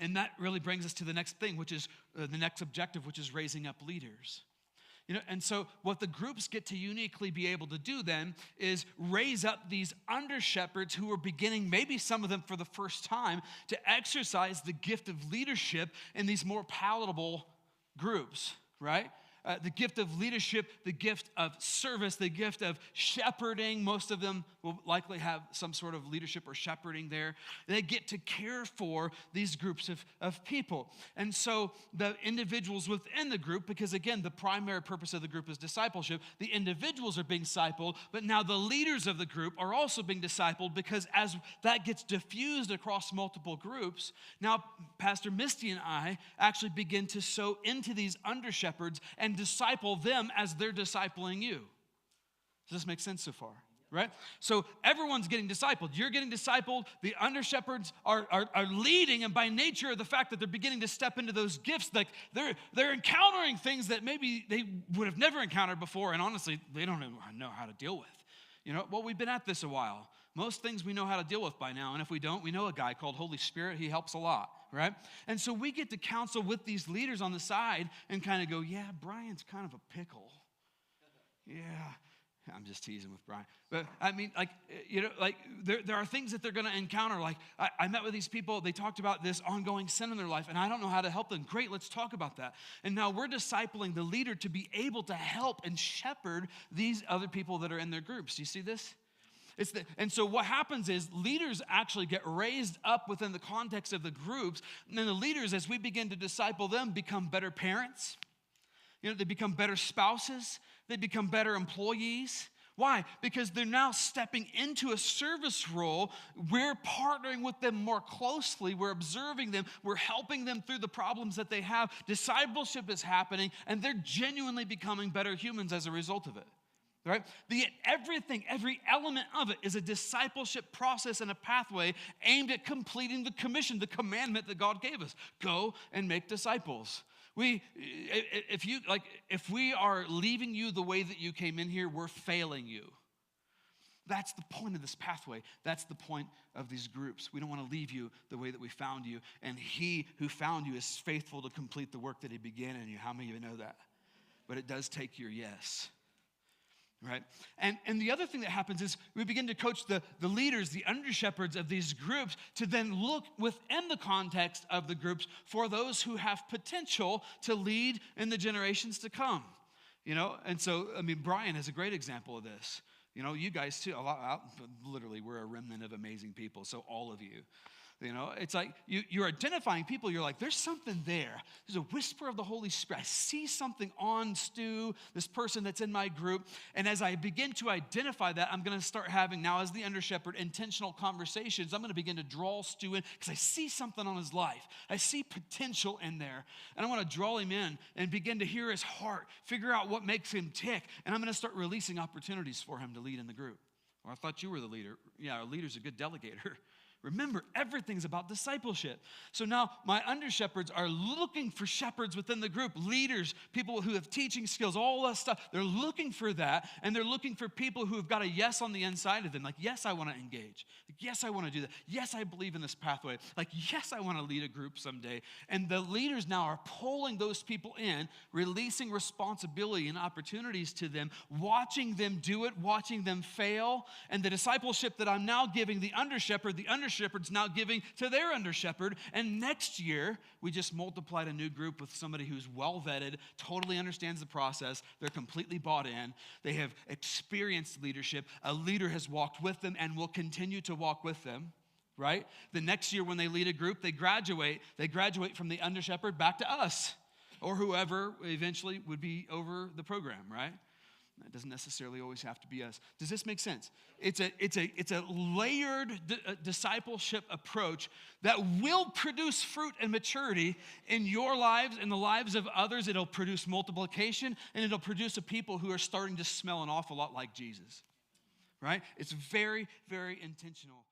And that really brings us to the next thing, which is the next objective, which is raising up leaders. And so what the groups get to uniquely be able to do then is raise up these under shepherds who are beginning, maybe some of them for the first time, to exercise the gift of leadership in these more palatable groups, right? The gift of leadership, the gift of service, the gift of shepherding. Most of them will likely have some sort of leadership or shepherding there. They get to care for these groups of people. And so the individuals within the group, because again, the primary purpose of the group is discipleship, the individuals are being discipled, but now the leaders of the group are also being discipled, because as that gets diffused across multiple groups, now Pastor Misty and I actually begin to sow into these under shepherds and disciple them as they're discipling you. Does this make sense so far? Right? So everyone's getting discipled. You're getting discipled. The under shepherds are leading, and by nature of the fact that they're beginning to step into those gifts, like they're encountering things that maybe they would have never encountered before, and honestly, they don't even know how to deal with. Well, we've been at this a while. Most things we know how to deal with by now, and if we don't, we know a guy called Holy Spirit. He helps a lot, right? And so we get to counsel with these leaders on the side and kind of go, yeah, Brian's kind of a pickle. Yeah, I'm just teasing with Brian. But I mean, there are things that they're going to encounter. Like I met with these people. They talked about this ongoing sin in their life, and I don't know how to help them. Great, let's talk about that. And now we're discipling the leader to be able to help and shepherd these other people that are in their groups. Do you see this? And so what happens is leaders actually get raised up within the context of the groups. And then the leaders, as we begin to disciple them, become better parents. They become better spouses. They become better employees. Why? Because they're now stepping into a service role. We're partnering with them more closely. We're observing them. We're helping them through the problems that they have. Discipleship is happening, and they're genuinely becoming better humans as a result of it. Right? Every element of it is a discipleship process and a pathway aimed at completing the commission, the commandment that God gave us. Go and make disciples. If we are leaving you the way that you came in here, we're failing you. That's the point of this pathway. That's the point of these groups. We don't want to leave you the way that we found you. And he who found you is faithful to complete the work that he began in you. How many of you know that? But it does take your yes. Right? And the other thing that happens is we begin to coach the leaders, the under-shepherds of these groups, to then look within the context of the groups for those who have potential to lead in the generations to come. And so, Brian is a great example of this. You guys too, literally, we're a remnant of amazing people, so all of you. It's like you're identifying people. You're like, there's something there. There's a whisper of the Holy Spirit. I see something on Stu, this person that's in my group. And as I begin to identify that, I'm going to start having now, as the under shepherd, intentional conversations. I'm going to begin to draw Stu in because I see something on his life. I see potential in there. And I want to draw him in and begin to hear his heart, figure out what makes him tick. And I'm going to start releasing opportunities for him to lead in the group. Or I thought you were the leader. Yeah, a leader's a good delegator. Remember, everything's about discipleship. So now my under-shepherds are looking for shepherds within the group, leaders, people who have teaching skills, all that stuff. They're looking for that, and they're looking for people who have got a yes on the inside of them. Like, yes, I want to engage. Like, yes, I want to do that. Yes, I believe in this pathway. Like, yes, I want to lead a group someday. And the leaders now are pulling those people in, releasing responsibility and opportunities to them, watching them do it, watching them fail. And the discipleship that I'm now giving the under-shepherd's now giving to their under-shepherd. And next year, we just multiplied a new group with somebody who's well-vetted, totally understands the process. They're completely bought in. They have experienced leadership. A leader has walked with them and will continue to walk with them, right? The next year when they lead a group, they graduate from the under-shepherd back to us or whoever eventually would be over the program, right? It doesn't necessarily always have to be us. Does this make sense? It's a layered discipleship approach that will produce fruit and maturity in your lives, in the lives of others. It'll produce multiplication, and it'll produce a people who are starting to smell an awful lot like Jesus, right? It's very, very intentional.